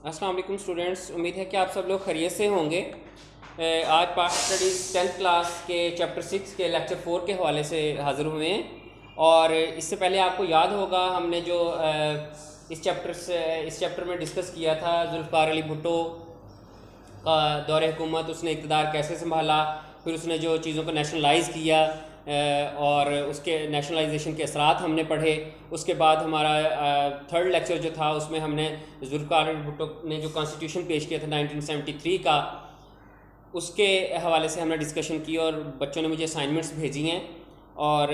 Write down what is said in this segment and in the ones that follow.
السلام علیکم اسٹوڈنٹس، امید ہے کہ آپ سب لوگ خیریت سے ہوں گے۔ آج پاسٹ اسٹڈیز 10th کلاس کے چیپٹر 6 کے لیکچر 4 کے حوالے سے حاضر ہوئے ہیں، اور اس سے پہلے آپ کو یاد ہوگا ہم نے جو اس چیپٹر میں ڈسکس کیا تھا ذوالفقار علی بھٹو کا دور حکومت، اس نے اقتدار کیسے سنبھالا، پھر اس نے جو چیزوں کو نیشنلائز کیا اور اس کے نیشنلائزیشن کے اثرات ہم نے پڑھے۔ اس کے بعد ہمارا تھرڈ لیکچر جو تھا اس میں ہم نے ذوالفقار علی بھٹو نے جو کانسٹیٹیوشن پیش کیا تھا 1973 کا، اس کے حوالے سے ہم نے ڈسکشن کی اور بچوں نے مجھے اسائنمنٹس بھیجی ہیں، اور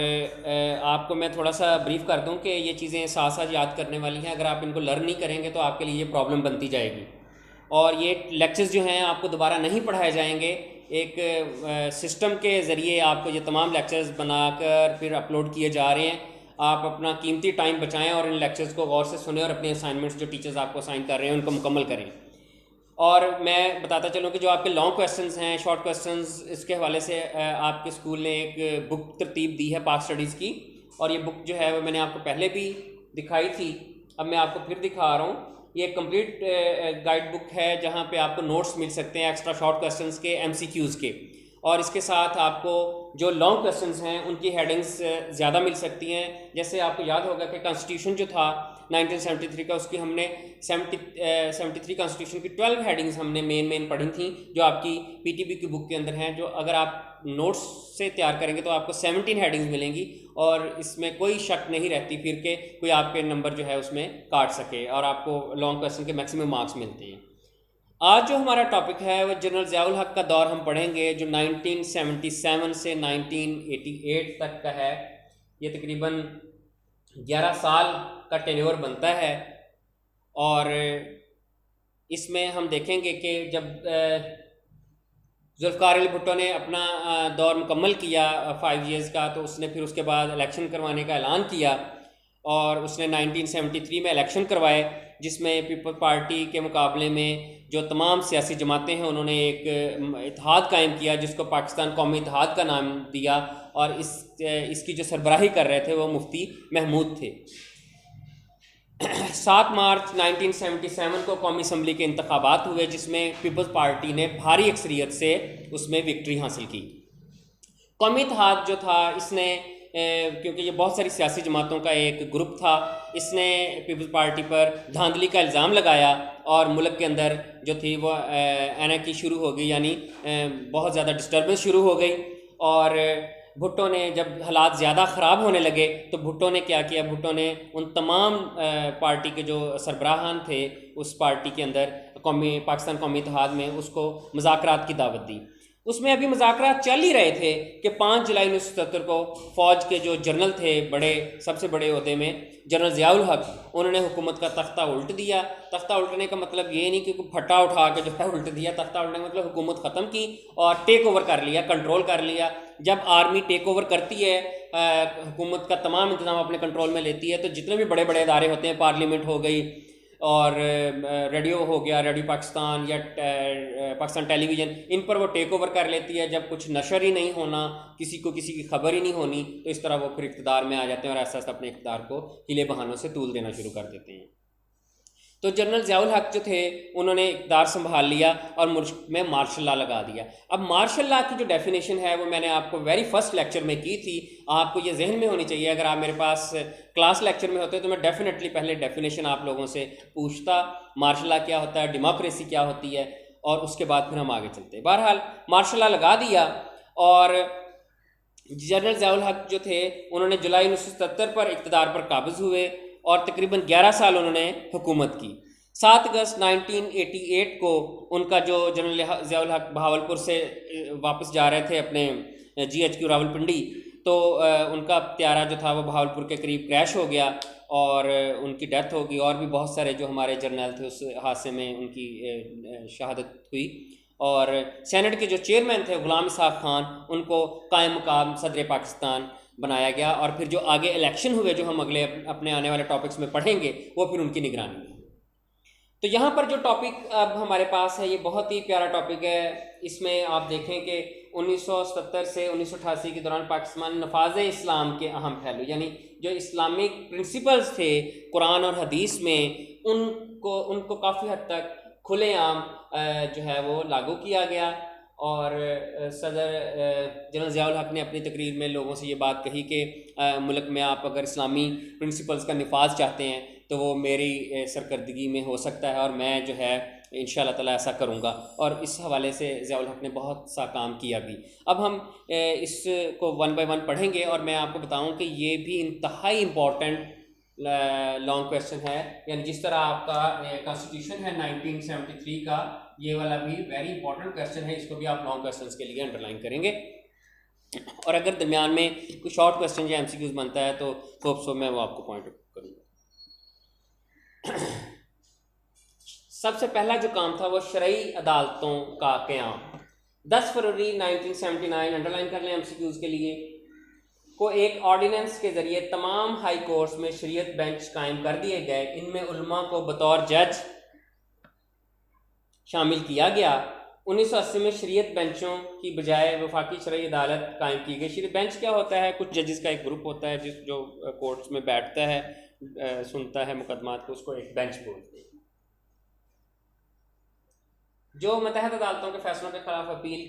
آپ کو میں تھوڑا سا بریف کر دوں کہ یہ چیزیں ساتھ ساتھ یاد کرنے والی ہیں۔ اگر آپ ان کو لرن نہیں کریں گے تو آپ کے لیے یہ پرابلم بنتی جائے گی، اور یہ لیکچرز جو ہیں آپ کو دوبارہ نہیں پڑھائے جائیں گے، ایک سسٹم کے ذریعے آپ کو یہ تمام لیکچرز بنا کر پھر اپلوڈ کیے جا رہے ہیں۔ آپ اپنا قیمتی ٹائم بچائیں اور ان لیکچرز کو غور سے سنیں اور اپنے اسائنمنٹس جو ٹیچرز آپ کو اسائن کر رہے ہیں ان کو مکمل کریں۔ اور میں بتاتا چلوں کہ جو آپ کے لانگ کویسچنز ہیں، شارٹ کویسچنز، اس کے حوالے سے آپ کے اسکول نے ایک بک ترتیب دی ہے پاک اسٹڈیز کی، اور یہ بک جو ہے وہ میں نے آپ کو پہلے بھی دکھائی تھی، اب میں آپ کو پھر دکھا رہا ہوں۔ یہ ایک کمپلیٹ گائیڈ بک ہے جہاں پہ آپ کو نوٹس مل سکتے ہیں ایکسٹرا شارٹ کویسچنز کے، ایم سی کیوز کے، اور اس کے ساتھ آپ کو جو لانگ کویسچنز ہیں ان کی ہیڈنگز زیادہ مل سکتی ہیں۔ جیسے آپ کو یاد ہوگا کہ کانسٹیٹیوشن جو تھا 1973 کا، اس کی ہم نے 73 کانسٹیٹیوشن کی 12 ہیڈنگز ہم نے مین پڑھی تھیں جو آپ کی پی ٹی بی کی بک کے اندر ہیں، جو اگر آپ نوٹس سے تیار کریں گے تو آپ کو 17 ہیڈنگز ملیں گی، اور اس میں کوئی شک نہیں رہتی پھر کہ کوئی آپ کے نمبر جو ہے اس میں کاٹ سکے، اور آپ کو لانگ کویسچن کے میکسیمم مارکس ملتے ہیں۔ آج جو ہمارا ٹاپک ہے وہ جنرل ضیاء الحق کا دور ہم پڑھیں گے، جو 1977 سے 1988 تک کا ہے۔ یہ تقریباً 11 سال کا ٹینیور بنتا ہے، اور اس میں ہم دیکھیں گے کہ جب ذوالفقار علی بھٹو نے اپنا دور مکمل کیا 5 ایئرز کا، تو اس نے پھر اس کے بعد الیکشن کروانے کا اعلان کیا، اور اس نے 1973 میں الیکشن کروائے، جس میں پیپل پارٹی کے مقابلے میں جو تمام سیاسی جماعتیں ہیں انہوں نے ایک اتحاد قائم کیا جس کو پاکستان قومی اتحاد کا نام دیا، اور اس کی جو سربراہی کر رہے تھے وہ مفتی محمود تھے۔ 7 مارچ 1977 کو قومی اسمبلی کے انتخابات ہوئے، جس میں پیپلز پارٹی نے بھاری اکثریت سے اس میں وکٹری حاصل کی۔ قومی اتحاد جو تھا اس نے کیونکہ یہ بہت ساری سیاسی جماعتوں کا ایک گروپ تھا، اس نے پیپلز پارٹی پر دھاندلی کا الزام لگایا، اور ملک کے اندر جو تھی وہ اینارکی شروع ہو گئی، یعنی بہت زیادہ ڈسٹربنس شروع ہو گئی۔ اور بھٹو نے جب حالات زیادہ خراب ہونے لگے تو بھٹو نے کیا کیا، بھٹو نے ان تمام پارٹی کے جو سربراہان تھے اس پارٹی کے اندر پاکستان قومی اتحاد میں، اس کو مذاکرات کی دعوت دی۔ اس میں ابھی مذاکرات چل ہی رہے تھے کہ 5 جولائی 1977 کو فوج کے جو جنرل تھے سب سے بڑے عہدے میں جنرل ضیاء الحق، انہوں نے حکومت کا تختہ الٹ دیا۔ تختہ الٹنے کا مطلب یہ نہیں کہ کوئی پھٹا اٹھا کے جو ہے الٹ دیا، تختہ الٹنے کا مطلب حکومت ختم کی اور ٹیک اوور کر لیا، کنٹرول کر لیا۔ جب آرمی ٹیک اوور کرتی ہے، حکومت کا تمام انتظام اپنے کنٹرول میں لیتی ہے، تو جتنے بھی بڑے بڑے ادارے ہوتے ہیں، پارلیمنٹ ہو گئی اور ریڈیو ہو گیا، ریڈیو پاکستان یا پاکستان ٹیلی ویژن، ان پر وہ ٹیک اوور کر لیتی ہے۔ جب کچھ نشر ہی نہیں ہونا، کسی کو کسی کی خبر ہی نہیں ہونی، تو اس طرح وہ پھر اقتدار میں آ جاتے ہیں اور ایسا اپنے اقتدار کو ہیلے بہانوں سے طول دینا شروع کر دیتے ہیں۔ تو جنرل ضیاء الحق جو تھے انہوں نے اقتدار سنبھال لیا اور ملک میں مارشل لا لگا دیا۔ اب مارشل لا کی جو ڈیفینیشن ہے وہ میں نے آپ کو ویری فرسٹ لیکچر میں کی تھی، آپ کو یہ ذہن میں ہونی چاہیے۔ اگر آپ میرے پاس کلاس لیکچر میں ہوتے تو میں ڈیفینیٹلی پہلے ڈیفینیشن آپ لوگوں سے پوچھتا، مارشل لا کیا ہوتا ہے، ڈیموکریسی کیا ہوتی ہے، اور اس کے بعد پھر ہم آگے چلتے۔ بہرحال مارشل لا لگا دیا، اور جنرل ضیاء الحق جو تھے انہوں نے جولائی 1977 پر اقتدار پر قابض ہوئے، اور تقریباً 11 سال انہوں نے حکومت کی۔ 7 اگست 1988 کو ان کا جو جنرل ضیاء الحق بہاولپور سے واپس جا رہے تھے اپنے GHQ راولپنڈی، تو ان کا طیارہ جو تھا وہ بہاولپور کے قریب کریش ہو گیا اور ان کی ڈیتھ ہو گئی، اور بھی بہت سارے جو ہمارے جرنیل تھے اس حادثے میں ان کی شہادت ہوئی۔ اور سینٹ کے جو چیئرمین تھے غلام اسحاق خان، ان کو قائم مقام صدر پاکستان بنایا گیا، اور پھر جو آگے الیکشن ہوئے جو ہم اگلے اپنے آنے والے ٹاپکس میں پڑھیں گے وہ پھر ان کی نگرانی میں۔ تو یہاں پر جو ٹاپک اب ہمارے پاس ہے یہ بہت ہی پیارا ٹاپک ہے۔ اس میں آپ دیکھیں کہ 1970 سے 1988 کے دوران پاکستان نفاذ اسلام کے اہم پہلو، یعنی جو اسلامک پرنسپلز تھے قرآن اور حدیث میں، ان کو کافی حد تک کھلے عام جو ہے وہ لاگو کیا گیا، اور صدر جنرل ضیاء الحق نے اپنی تقریر میں لوگوں سے یہ بات کہی کہ ملک میں آپ اگر اسلامی پرنسپلز کا نفاذ چاہتے ہیں تو وہ میری سرکردگی میں ہو سکتا ہے، اور میں جو ہے انشاءاللہ تعالیٰ ایسا کروں گا، اور اس حوالے سے ضیاء الحق نے بہت سا کام کیا بھی۔ اب ہم اس کو ون بائی ون پڑھیں گے، اور میں آپ کو بتاؤں کہ یہ بھی انتہائی امپورٹنٹ لانگ کویشچن ہے، یعنی جس طرح آپ کا کانسٹیٹیوشن ہے 1973 کا، یہ والا بھی ویری امپورٹنٹ کویشچن ہے، اس کو بھی آپ لانگ کویشچنس کے لیے انڈر لائن کریں گے، اور اگر درمیان میں کوئی شارٹ کویشچن یا MCQs بنتا ہے تو ہوپ سو میں وہ آپ کو پوائنٹ آؤٹ کروں گا۔ سب سے پہلا جو کام تھا وہ شرعی عدالتوں کا قیام۔ 10 فروری 1979 انڈر لائن کر لیں MCQs کے لیے، کو ایک آرڈیننس کے ذریعے تمام ہائی کورٹس میں شریعت بینچ قائم کر دیے گئے۔ ان میں علماء کو بطور جج شامل کیا گیا۔ 1980 میں شریعت بینچوں کی بجائے وفاقی شرعی عدالت قائم کی گئی۔ شریعت بینچ کیا ہوتا ہے؟ کچھ ججز کا ایک گروپ ہوتا ہے جو کورٹس میں بیٹھتا ہے، سنتا ہے مقدمات کو، اس کو ایک بینچ بولتے ہیں، جو متحد عدالتوں کے فیصلوں کے خلاف اپیل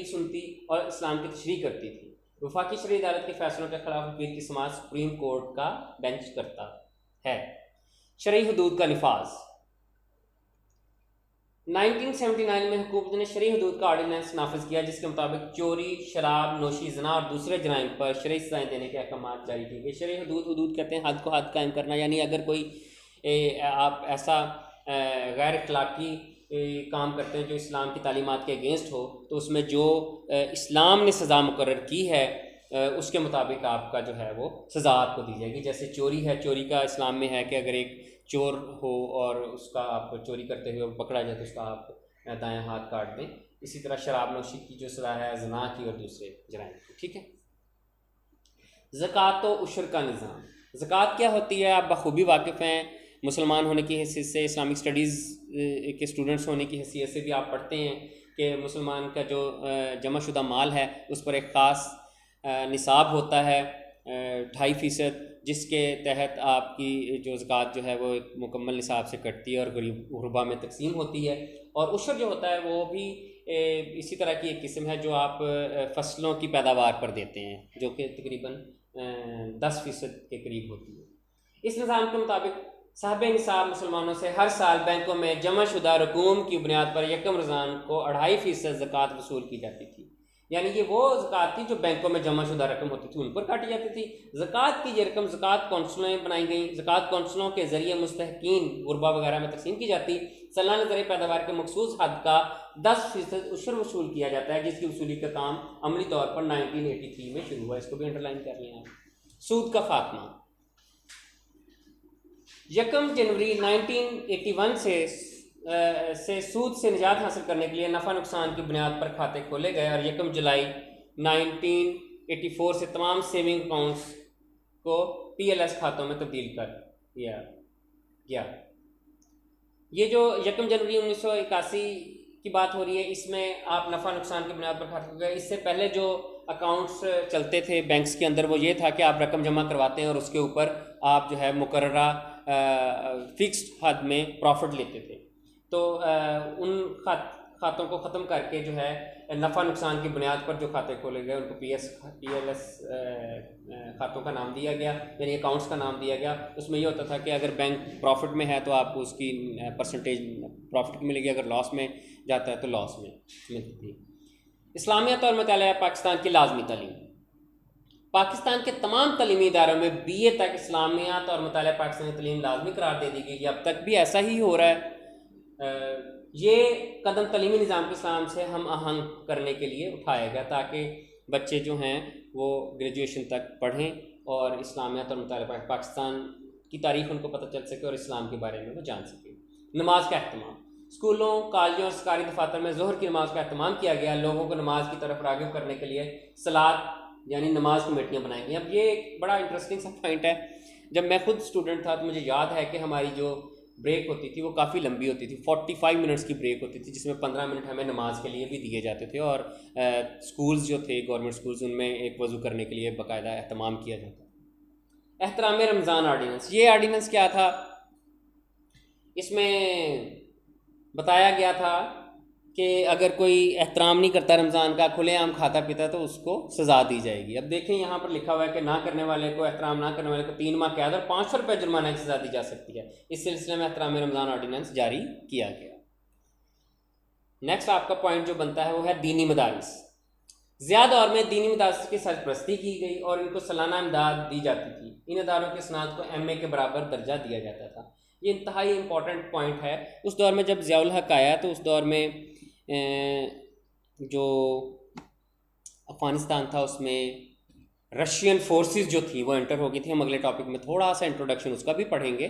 سنتی اور اسلام کی تشریح کرتی تھی۔ وفاقی شرعی عدالت کے فیصلوں کے خلاف اپیل کی سماعت سپریم کورٹ کا بینچ کرتا ہے۔ شرعی حدود کا نفاذ۔ 1979 میں حکومت نے شرعی حدود کا آرڈیننس نافذ کیا، جس کے مطابق چوری، شراب نوشی، زنا اور دوسرے جرائم پر شرعی سزائیں دینے کے احکامات جاری کیے گئے۔ شرعی حدود کہتے ہیں حد کو حد قائم کرنا، یعنی اگر کوئی آپ ایسا غیر اخلاقی کام کرتے ہیں جو اسلام کی تعلیمات کے اگینسٹ ہو، تو اس میں جو اسلام نے سزا مقرر کی ہے اس کے مطابق آپ کا جو ہے وہ سزا آپ کو دی جائے گی۔ جیسے چوری ہے، چوری کا اسلام میں ہے کہ اگر ایک چور ہو اور اس کا آپ چوری کرتے ہوئے پکڑا جائے تو اس کا آپ دائیں ہاتھ کاٹ دیں۔ اسی طرح شراب نوشی کی جو سزا ہے زنا کی اور دوسرے جرائم کی، ٹھیک ہے۔ زکوٰۃ و عشر کا نظام۔ زکوٰۃ کیا ہوتی ہے آپ بخوبی واقف ہیں، مسلمان ہونے کی حیثیت سے، اسلامک اسٹڈیز کے اسٹوڈنٹس ہونے کی حیثیت سے بھی آپ پڑھتے ہیں کہ مسلمان کا جو جمع شدہ مال ہے اس پر ایک خاص نصاب ہوتا ہے 2.5%، جس کے تحت آپ کی جو زکوٰۃ جو ہے وہ ایک مکمل نصاب سے کٹتی ہے اور غریب غربا میں تقسیم ہوتی ہے۔ اور عشر جو ہوتا ہے وہ بھی اسی طرح کی ایک قسم ہے جو آپ فصلوں کی پیداوار پر دیتے ہیں، جو کہ تقریباً 10% کے قریب ہوتی ہے۔ اس نظام کے مطابق صاحب نصاب مسلمانوں سے ہر سال بینکوں میں جمع شدہ رقوم کی بنیاد پر یکم رمضان کو 2.5% زکوٰۃ وصول کی جاتی تھی۔ یعنی یہ وہ زکوٰۃ تھی جو بینکوں میں جمع شدہ رقم ہوتی تھی ان پر کاٹی جاتی تھی۔ زکوٰۃ کی یہ رقم زکوٰۃ کونسلیں بنائی گئیں، زکوٰۃ کونسلوں کے ذریعے مستحقین غربا وغیرہ میں تقسیم کی جاتی۔ سالانہ زرعی پیداوار کے مخصوص حد کا 10% عشر وصول کیا جاتا ہے، جس کی وصولی کا کام عملی طور پر 1983 میں شروع ہوا۔ اس کو بھی انڈر لائن کر لیں آپ۔ سود کا خاتمہ۔ 1 جنوری 1981 سے سود سے نجات حاصل کرنے کے لیے نفع نقصان کی بنیاد پر کھاتے کھولے گئے، اور 1 جولائی 1984 سے تمام سیونگ اکاؤنٹس کو PLS کھاتوں میں تبدیل کر دیا گیا۔ یہ جو 1 جنوری 1981 کی بات ہو رہی ہے، اس میں آپ نفع نقصان کی بنیاد پر کھاتے کھول گئے۔ اس سے پہلے جو اکاؤنٹس چلتے تھے بینکس کے اندر وہ یہ تھا کہ آپ رقم جمع کرواتے ہیں اور اس کے اوپر آپ جو ہے مقررہ فکسڈ حد میں پروفٹ لیتے تھے۔ تو ان کھاتوں کو ختم کر کے جو ہے نفع نقصان کی بنیاد پر جو کھاتے کھولے گئے ان کو PLS کھاتوں کا نام دیا گیا، یعنی اکاؤنٹس کا نام دیا گیا۔ اس میں یہ ہوتا تھا کہ اگر بینک پروفٹ میں ہے تو آپ کو اس کی پرسنٹیج پروفٹ کی ملے گی، اگر لاس میں جاتا ہے تو لاس میں ملتی تھی۔ اسلامیات اور مطالعہ پاکستان کی لازمی تعلیم۔ پاکستان کے تمام تعلیمی اداروں میں BA تک اسلامیات اور مطالعہ پاکستانی تعلیم لازمی قرار دے دی گئی۔ اب تک بھی ایسا ہی ہو رہا ہے۔ یہ قدم تعلیمی نظام کے اسلام سے ہم آہنگ کرنے کے لیے اٹھایا گیا تاکہ بچے جو ہیں وہ گریجویشن تک پڑھیں اور اسلامیات اور مطالعہ پاکستان کی تاریخ ان کو پتہ چل سکے اور اسلام کے بارے میں وہ جان سکیں۔ نماز کا اہتمام۔ اسکولوں، کالجوں اور سرکاری دفاتر میں ظہر کی نماز کا اہتمام کیا گیا۔ لوگوں کو نماز کی طرف راغب کرنے کے لیے صلاۃ یعنی نماز کمیٹیاں بنائی گئی۔ اب یہ ایک بڑا انٹرسٹنگ سا پوائنٹ ہے۔ جب میں خود اسٹوڈنٹ تھا تو مجھے یاد ہے کہ ہماری جو بریک ہوتی تھی وہ کافی لمبی ہوتی تھی، 45 منٹس کی بریک ہوتی تھی، جس میں 15 منٹ ہمیں نماز کے لیے بھی دیے جاتے تھے، اور اسکولز جو تھے گورنمنٹ اسکولز ان میں ایک وضو کرنے کے لیے باقاعدہ اہتمام کیا جاتا۔ احترام رمضان آرڈیننس۔ یہ آرڈیننس کیا تھا اس میں بتایا گیا تھا کہ اگر کوئی احترام نہیں کرتا رمضان کا، کھلے عام کھاتا پیتا، تو اس کو سزا دی جائے گی۔ اب دیکھیں یہاں پر لکھا ہوا ہے کہ نہ کرنے والے کو، احترام نہ کرنے والے کو 3 ماہ قید اور 500 روپے جرمانہ کی سزا دی جا سکتی ہے۔ اس سلسلے میں احترام رمضان آرڈیننس جاری کیا گیا۔ نیکسٹ آپ کا پوائنٹ جو بنتا ہے وہ ہے دینی مدارس۔ زیادہ دور میں دینی مدارس کی سرپرستی کی گئی اور ان کو سالانہ امداد دی جاتی تھی۔ ان اداروں کے اسناد کو MA کے برابر درجہ دیا جاتا تھا۔ یہ انتہائی امپورٹنٹ پوائنٹ ہے۔ اس دور میں جب ضیاء الحق آیا تو اس دور میں جو افغانستان تھا اس میں رشین فورسز جو تھی وہ انٹر ہو گئی تھی۔ ہم اگلے ٹاپک میں تھوڑا سا انٹروڈکشن اس کا بھی پڑھیں گے۔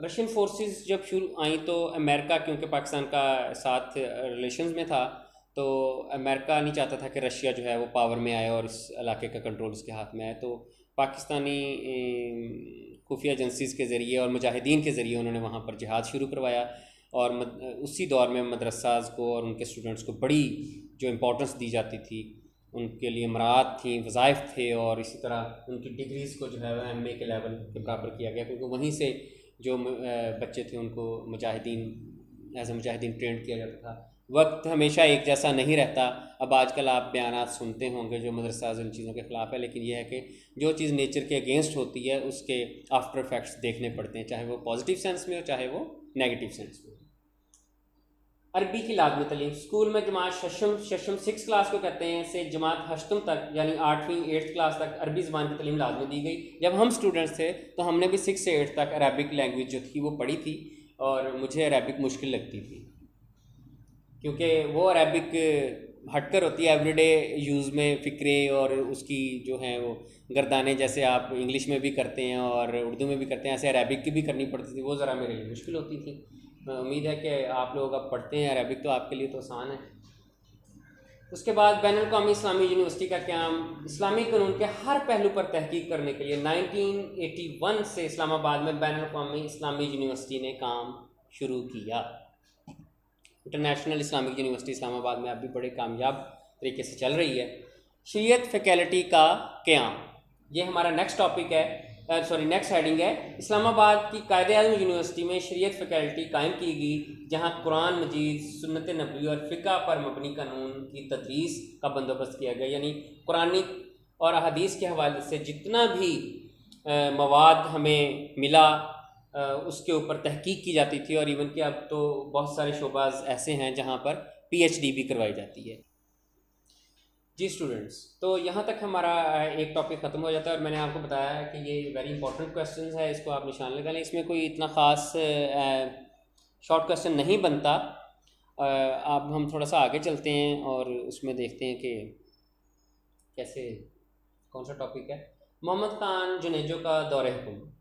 رشین فورسز جب شروع آئیں تو امریکہ کیونکہ پاکستان کا ساتھ ریلیشنز میں تھا، تو امریکہ نہیں چاہتا تھا کہ رشیا جو ہے وہ پاور میں آئے اور اس علاقے کا کنٹرول اس کے ہاتھ میں آئے، تو پاکستانی خفیہ ایجنسیز کے ذریعے اور مجاہدین کے ذریعے انہوں نے وہاں پر جہاد شروع کروایا، اور اسی دور میں مدرساز کو اور ان کے اسٹوڈنٹس کو بڑی جو امپورٹنس دی جاتی تھی، ان کے لیے امراءات تھیں، وظائف تھے، اور اسی طرح ان کی ڈگریز کو جو ہے MA کے لیول کے برابر کیا گیا، کیونکہ وہیں سے جو بچے تھے ان کو مجاہدین ایز اے مجاہدین ٹرینڈ کیا جاتا تھا۔ وقت ہمیشہ ایک جیسا نہیں رہتا۔ اب آج کل آپ بیانات سنتے ہوں گے جو مدرسہ ان چیزوں کے خلاف ہے، لیکن یہ ہے کہ جو چیز نیچر کے اگینسٹ ہوتی ہے اس کے آفٹر افیکٹس دیکھنے پڑتے ہیں، چاہے وہ پازیٹیو سینس میں ہو چاہے وہ نیگیٹو سینس میں ہو۔ عربی کی لازمی تعلیم اسکول میں جماعت ششم 6 کلاس کو کہتے ہیں سے جماعت ہشتم تک یعنی 8ویں کلاس تک عربی زبان کی تعلیم لازمی دی گئی۔ جب ہم اسٹوڈنٹس تھے تو ہم نے بھی 6 سے 8 تک عربک لینگویج جو تھی وہ پڑھی تھی، اور مجھے عربک مشکل لگتی تھی کیونکہ وہ عربک ہٹ کر ہوتی ہے ایوری ڈے یوز میں، فکرے اور اس کی جو ہیں وہ گردانے جیسے آپ انگلش میں بھی کرتے ہیں اور اردو میں بھی کرتے ہیں، ایسے عربک کی بھی کرنی پڑتی تھی، وہ ذرا میرے لیے مشکل ہوتی تھی۔ امید ہے کہ آپ لوگ اب پڑھتے ہیں عربک تو آپ کے لیے تو آسان ہے۔ اس کے بعد بین الاقوامی اسلامی یونیورسٹی کا قیام اسلامی قانون کے ہر پہلو پر تحقیق کرنے کے لیے 1981 سے اسلام آباد میں بین الاقوامی اسلامی یونیورسٹی نے کام شروع کیا۔ انٹرنیشنل اسلامک یونیورسٹی اسلام آباد میں اب بھی بڑے کامیاب طریقے سے چل رہی ہے۔ شریعت فیکلٹی کا قیام، یہ ہمارا نیکسٹ ٹاپک ہے، نیکسٹ ہیڈنگ ہے۔ اسلام آباد کی قائد اعظم یونیورسٹی میں شریعت فیکلٹی قائم کی گئی، جہاں قرآن مجید، سنت نبوی اور فقہ پر مبنی قانون کی تدریس کا بندوبست کیا گیا، یعنی قرآن اور احادیث کے حوالے سے جتنا بھی مواد ہمیں ملا اس کے اوپر تحقیق کی جاتی تھی، اور ایون کہ اب تو بہت سارے شعباز ایسے ہیں جہاں پر PhD بھی کروائی جاتی ہے۔ جی اسٹوڈنٹس، تو یہاں تک ہمارا ایک ٹاپک ختم ہو جاتا ہے، اور میں نے آپ کو بتایا ہے کہ یہ ویری امپورٹنٹ کویسچنز ہے، اس کو آپ نشان لگا لیں۔ اس میں کوئی اتنا خاص شارٹ کویسچن نہیں بنتا۔ اب ہم تھوڑا سا آگے چلتے ہیں اور اس میں دیکھتے ہیں کہ کیسے کون سا ٹاپک ہے۔ محمد خان جنیجو کا دور حکومت۔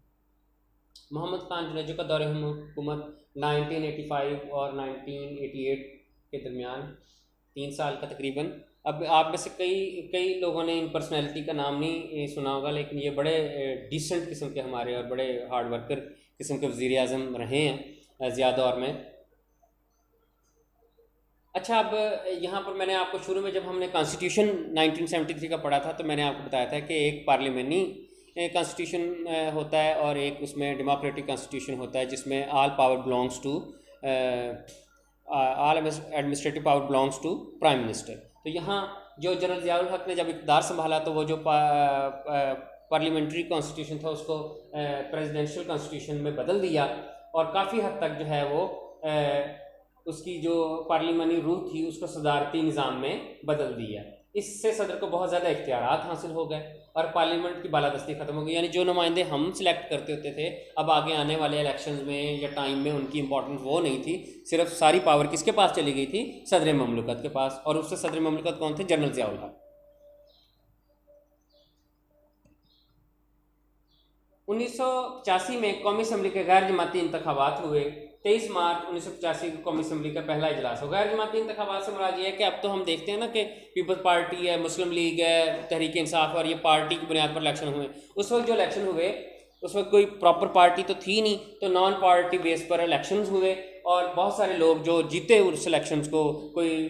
محمد خان جنیجو کا دور حکومت 1985 اور 1988 کے درمیان 3 سال کا تقریباً۔ اب آپ میں سے کئی لوگوں نے ان پرسنالٹی کا نام نہیں سنا ہوگا، لیکن یہ بڑے ڈیسنٹ قسم کے ہمارے اور بڑے ہارڈ ورکر قسم کے وزیر اعظم رہے ہیں زیادہ دور میں۔ اچھا، اب یہاں پر میں نے آپ کو شروع میں جب ہم نے کانسٹیٹیوشن 1973 کا پڑھا تھا تو میں نے آپ کو بتایا تھا کہ ایک پارلیمنی کانسٹیٹیوشن ہوتا ہے اور ایک اس میں ڈیموکریٹک کانسٹیٹیوشن ہوتا ہے، جس میں all administrative power belongs to prime minister. تو یہاں جو جنرل ضیاء الحق نے جب اقتدار سنبھالا تو وہ جو پارلیمنٹری کانسٹیٹیوشن تھا اس کو پریزیڈنشل کانسٹیٹیوشن میں بدل دیا، اور کافی حد تک جو ہے وہ اس کی جو پارلیمانی روح تھی اس کو صدارتی نظام میں بدل دیا۔ اس سے صدر کو بہت زیادہ اختیارات حاصل ہو گئے اور پارلیمنٹ کی بالادستی ختم ہو گئی، یعنی جو نمائندے ہم سلیکٹ کرتے ہوتے تھے اب آگے آنے والے الیکشنز میں یا ٹائم میں ان کی امپورٹنس وہ نہیں تھی، صرف ساری پاور کس کے پاس چلی گئی تھی؟ صدر مملکت کے پاس، اور اس سے صدر مملکت کون تھے؟ جنرل ضیاء الحق۔ 1985 میں قومی اسمبلی کے غیر جماعتی انتخابات ہوئے۔ 23 مارچ 1985 کو قومی اسمبلی کا پہلا اجلاس ہو۔ غیر جماعتی انتخابات سے مراد یہ ہے کہ اب تو ہم دیکھتے ہیں نا کہ پیپلز پارٹی ہے، مسلم لیگ ہے، تحریک انصاف، اور یہ پارٹی کی بنیاد پر الیکشن ہوئے۔ اس وقت جو الیکشن ہوئے اس وقت کوئی پراپر پارٹی تو تھی نہیں، تو نان پارٹی بیس پر الیکشنز ہوئے، اور بہت سارے لوگ جو جیتے اس الیکشنز کو، کوئی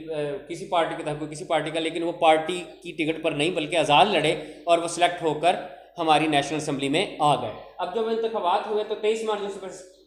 کسی پارٹی کا تھا کوئی کسی پارٹی کا، لیکن وہ پارٹی کی ٹکٹ پر نہیں بلکہ آزاد لڑے اور وہ سلیکٹ ہو کر ہماری نیشنل اسمبلی میں آ گئے۔ اب جب انتخابات ہوئے تو 23 مارچ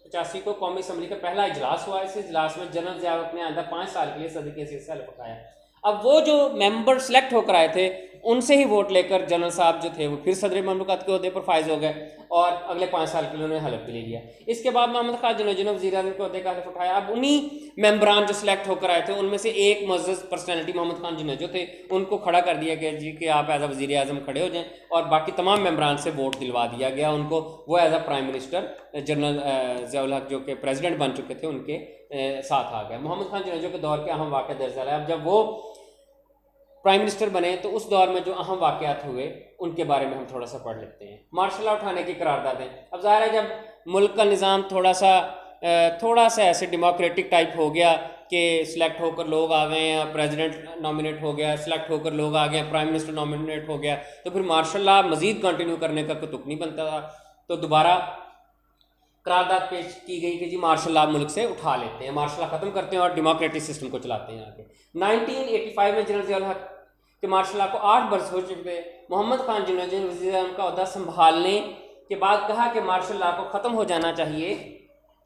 85 کو قومی اسمبلی کا پہلا اجلاس ہوا. اس اجلاس میں جنرل ضیاء نے آئندہ 5 سال کے لیے صدر کی حیثیت سے حلف اٹھایا. اب وہ جو ممبر سلیکٹ ہو کر آئے تھے ان سے ہی ووٹ لے کر جنرل صاحب جو تھے وہ پھر صدر مملکت کے عہدے پر فائز ہو گئے اور اگلے 5 سال کے لیے انہوں نے حلف بھی لے لیا. اس کے بعد محمد خان جنوبی نے وزیر اعظم کے عہدے کا حلف اٹھایا. اب انہی ممبران جو سلیکٹ ہو کر آئے تھے ان میں سے ایک معزز پرسنالٹی محمد خان جنوبی جو تھے ان کو کھڑا کر دیا گیا جی کہ آپ ایز اے وزیر اعظم کھڑے ہو جائیں, اور باقی تمام ممبران سے ووٹ دلوا دیا گیا ان کو. وہ as a prime minister general Zia الحق جو کہ پریزیڈنٹ بن چکے تھے ان کے ساتھ آ گئے. محمد خان جنوبی کے دور کے اہم واقعہ درج ذیل ہے. اب جب وہ پرائم منسٹر بنے تو اس دور میں جو اہم واقعات ہوئے ان کے بارے میں ہم تھوڑا سا پڑھ لیتے ہیں. مارشل لا اٹھانے کی قراردادیں. اب ظاہر ہے جب ملک کا نظام تھوڑا سا ایسے ڈیموکریٹک ٹائپ ہو گیا کہ سلیکٹ ہو کر لوگ آ گئے ہیں, پریزیڈنٹ نامینیٹ ہو گیا, سلیکٹ ہو کر لوگ آ گئے, پرائم منسٹر نامینیٹ ہو گیا, تو پھر مارشل لا مزید کنٹینیو کرنے کا کوئی تک نہیں بنتا تھا. تو دوبارہ قرارداد پیش کی گئی کہ جی مارشل لا ملک سے اٹھا لیتے ہیں, مارشل لا ختم کرتے ہیں اور ڈیموکریٹک سسٹم کو چلاتے ہیں آگے. 1985 میں جنرل ضیاء الحق کہ مارشل لا کو 8 برس ہو چکے تھے. محمد خان جنوبی نے وزیر اعظم کا عہدہ سنبھالنے کے بعد کہا کہ مارشل لا کو ختم ہو جانا چاہیے.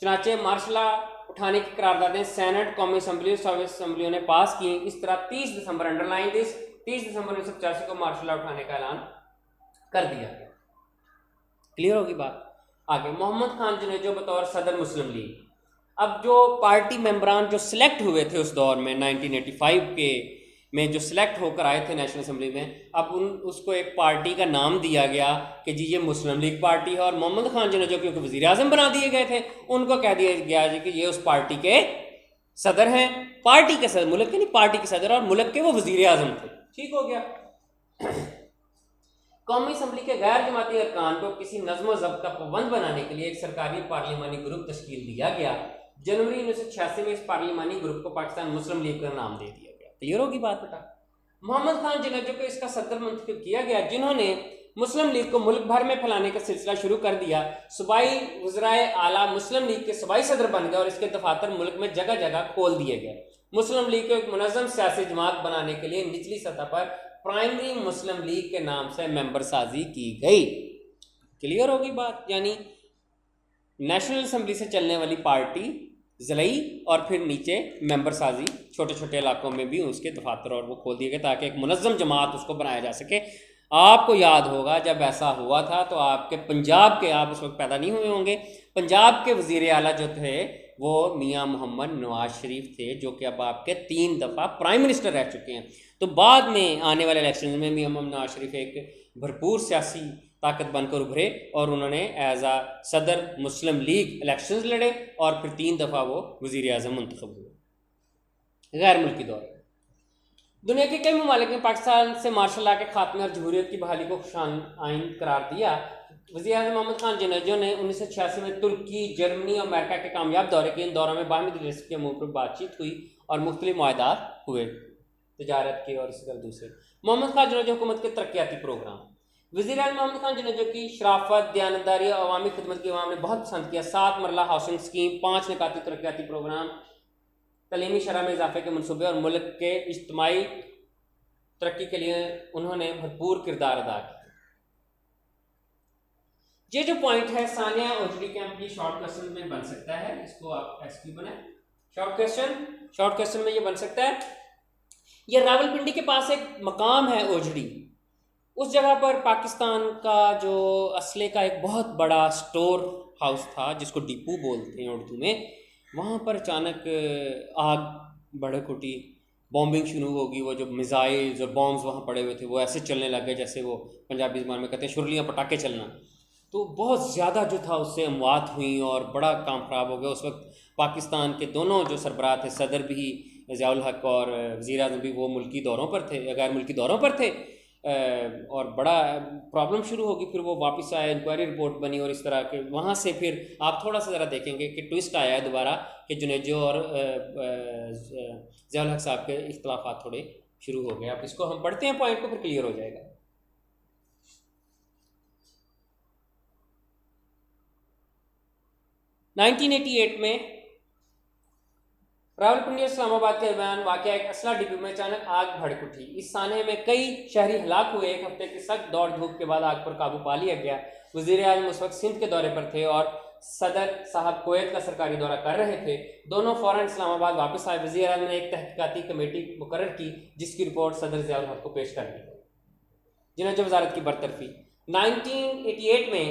چنانچہ مارشل لا اٹھانے کی قراردادیں سینٹ, قومی اسمبلی اور صوبائی اسمبلیوں نے پاس کی. اس طرح 30 دسمبر انڈر لائن 30 دسمبر 1985 کو مارشل لا اٹھانے کا اعلان کر دیا گیا. کلیئر ہوگی بات. آگے محمد خان جنوبی بطور صدر مسلم لیگ. اب جو پارٹی ممبران جو سلیکٹ ہوئے تھے اس دور میں 1985 کے میں جو سلیکٹ ہو کر آئے تھے نیشنل اسمبلی میں, اب اس کو ایک پارٹی کا نام دیا گیا کہ جی یہ مسلم لیگ پارٹی ہے. اور محمد خان جنوبی جو کیونکہ وزیر اعظم بنا دیے گئے تھے ان کو کہہ دیا گیا جی کہ یہ اس پارٹی کے صدر ہیں. پارٹی کے صدر, ملک کے نہیں, پارٹی کے صدر, اور ملک کے وہ وزیر اعظم تھے. ٹھیک ہو گیا. قومی اسمبلی کے غیر جماعتی ارکان کو کسی نظم و ضبط کا پابند بنانے کے لیے ایک سرکاری پارلیمانی گروپ تشکیل دیا گیا. جنوری 1986 میں اس پارلیمانی گروپ کو پاکستان مسلم لیگ کا نام دے دیا گیا. کلیئر ہوگی بات بیٹا. محمد خان جنوبی کو اس کا صدر منتخب کیا گیا جنہوں نے مسلم لیگ کو ملک بھر میں پھیلانے کا سلسلہ شروع کر دیا. صوبائی وزرائے اعلیٰ مسلم لیگ کے صوبائی صدر بن گئے اور اس کے دفاتر ملک میں جگہ جگہ کھول دیے گئے. مسلم لیگ کو ایک منظم سیاسی جماعت بنانے کے لیے نچلی سطح پر پرائمری مسلم لیگ کے نام سے ممبر سازی کی گئی. کلیئر ہوگی بات. یعنی نیشنل اسمبلی سے چلنے والی پارٹی ضلعی اور پھر نیچے ممبر سازی چھوٹے چھوٹے علاقوں میں بھی اس کے دفاتر اور وہ کھول دیے گئے تاکہ ایک منظم جماعت اس کو بنایا جا سکے. آپ کو یاد ہوگا جب ایسا ہوا تھا تو آپ کے پنجاب کے, آپ اس وقت پیدا نہیں ہوئے ہوں گے, پنجاب کے وزیر اعلیٰ جو تھے وہ میاں محمد نواز شریف تھے جو کہ اب آپ کے 3 دفعہ پرائم منسٹر رہ چکے ہیں. تو بعد میں آنے والے الیکشن میں میاں محمد نواز شریف ایک بھرپور سیاسی طاقت بن کر ابھرے اور انہوں نے ایز اے صدر مسلم لیگ الیکشنز لڑے اور پھر 3 دفعہ وہ وزیر اعظم منتخب ہوئے. غیر ملکی دور. دنیا کے کئی ممالک نے پاکستان سے مارشل لا کے خاتمے اور جمہوریت کی بحالی کو خوشان آئند قرار دیا. وزیر اعظم محمد خان جنوبی نے 1986 میں ترکی, جرمنی اور امریکہ کے کامیاب دورے کیے. ان دوروں میں باہمی دلچسپی کے امور پر بات چیت ہوئی اور مختلف معاہدات ہوئے تجارت کے اور اسی طرح دوسرے. محمد خان جنوبی حکومت کے ترقیاتی پروگرام. وزیر اعظم محمد خان جنوبی کی شرافت, دیانتداری اور عوامی خدمت کی عوام نے بہت پسند کیا. 7 مرحلہ ہاؤسنگ اسکیم, 5 نکاتی ترقیاتی پروگرام, تعلیمی شرح میں اضافے کے منصوبے اور ملک کے اجتماعی ترقی کے لیے انہوں نے بھرپور کردار ادا کیا. یہ جو پوائنٹ ہے ثانیہ اوجڑی کیمپ, یہ شارٹ کوسچن میں بن سکتا ہے, اس کو آپ ایس کیو بنائیں. شارٹ کوسچن میں یہ بن سکتا ہے. یہ راولپنڈی کے پاس ایک مقام ہے اوجڑی, اس جگہ پر پاکستان کا جو اسلحے کا ایک بہت بڑا سٹور ہاؤس تھا جس کو ڈپو بولتے ہیں اردو میں. وہاں پر اچانک آگ بڑھک اٹھی, بامبنگ شروع ہوگی. وہ جو میزائلز اور بامز وہاں پڑے ہوئے تھے وہ ایسے چلنے لگ گئے جیسے وہ پنجابی زبان میں کہتے ہیں شرلیاں پٹاخے چلنا. تو بہت زیادہ جو تھا اس سے اموات ہوئیں اور بڑا کام خراب ہو گیا. اس وقت پاکستان کے دونوں جو سربراہ تھے, صدر بھی ضیاء الحق اور وزیر اعظم بھی, وہ ملکی دوروں پر تھے, غیر ملکی دوروں پر تھے اور بڑا پرابلم شروع ہوگی. پھر وہ واپس آئے, انکوائری رپورٹ بنی اور اس طرح کے وہاں سے پھر آپ تھوڑا سا ذرا دیکھیں گے کہ ٹوئسٹ آیا ہے دوبارہ کہ جنیجو اور ضیاء الحق صاحب کے اختلافات تھوڑے شروع ہو گئے. اب اس کو ہم پڑھتے ہیں پوائنٹ کو, پھر کلیئر ہو جائے گا. 1988 میں راولپنڈی اور اسلام آباد کے درمیان واقع ایک اسلحہ ڈپو میں اچانک آگ بھڑک اٹھی. اس سانحے میں کئی شہری ہلاک ہوئے. 1 ہفتے کی سخت دوڑ دھوپ کے بعد آگ پر قابو پا لیا گیا. وزیر اعظم اس وقت سندھ کے دورے پر تھے اور صدر صاحب کویت کا سرکاری دورہ کر رہے تھے، دونوں فوراً اسلام آباد واپس آئے. وزیر اعظم نے ایک تحقیقاتی کمیٹی مقرر کی جس کی رپورٹ صدر ضیاء الحق کو پیش کر دی. جنرل وزارت کی برطرفی. 1988 میں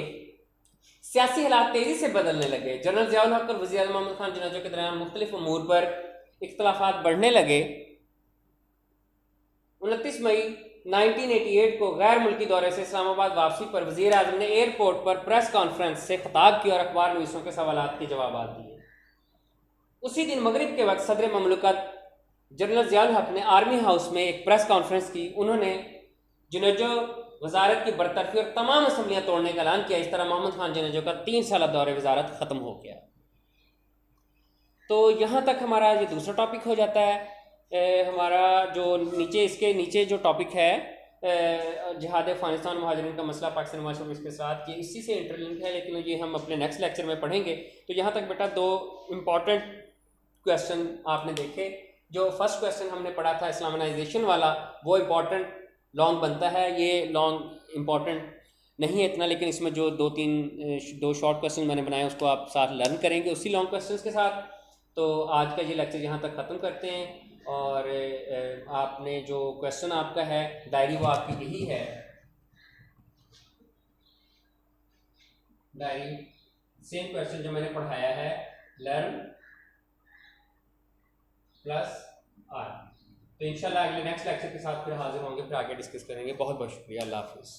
سیاسی حالات تیزی سے بدلنے لگے. جنرل ضیاء الحق اور وزیر اعظم محمد خان جناجو کے درمیان مختلف امور پر اختلافات بڑھنے لگے. 29 مئی 1988 کو غیر ملکی دورے سے اسلام آباد واپسی پر وزیر اعظم نے ایئرپورٹ پر پریس کانفرنس سے خطاب کیا اور اخبار نویسوں کے سوالات کے جوابات دیے. اسی دن مغرب کے وقت صدر مملکت جنرل ضیاء الحق نے آرمی ہاؤس میں ایک پریس کانفرنس کی. انہوں نے جنوجو وزارت کی برطرفی اور تمام اسمبلیاں توڑنے کا اعلان کیا. اس طرح محمد خان جنوجو کا 3 سالہ دور وزارت ختم ہو گیا. تو یہاں تک ہمارا یہ دوسرا ٹاپک ہو جاتا ہے. ہمارا جو نیچے اس کے نیچے جو ٹاپک ہے جہاد افغانستان مہاجرین کا مسئلہ پاکستان معاشرے اس کے ساتھ، یہ اسی سے انٹرلنک ہے لیکن یہ ہم اپنے نیکسٹ لیکچر میں پڑھیں گے. تو یہاں تک بیٹا 2 امپورٹنٹ کویسچن آپ نے دیکھے. جو فرسٹ کویسچن ہم نے پڑھا تھا اسلامائزیشن والا وہ امپورٹنٹ لانگ بنتا ہے، یہ لانگ امپورٹنٹ نہیں ہے اتنا، لیکن اس میں جو 2 شارٹ کویسچن میں نے بنائے اس کو آپ ساتھ لرن کریں گے اسی لانگ کویسچنس کے ساتھ. تو آج کا یہ لیکچر یہاں تک ختم کرتے ہیں. اور آپ نے جو کویسچن آپ کا ہے ڈائری وہ آپ کی یہی ہے، ڈائری سیم کویسچن جو میں نے پڑھایا ہے، لرن پلس آر. تو انشاءاللہ اگلے نیکسٹ لیکچر کے ساتھ پھر حاضر ہوں گے، پھر آگے ڈسکس کریں گے. بہت بہت شکریہ. اللہ حافظ.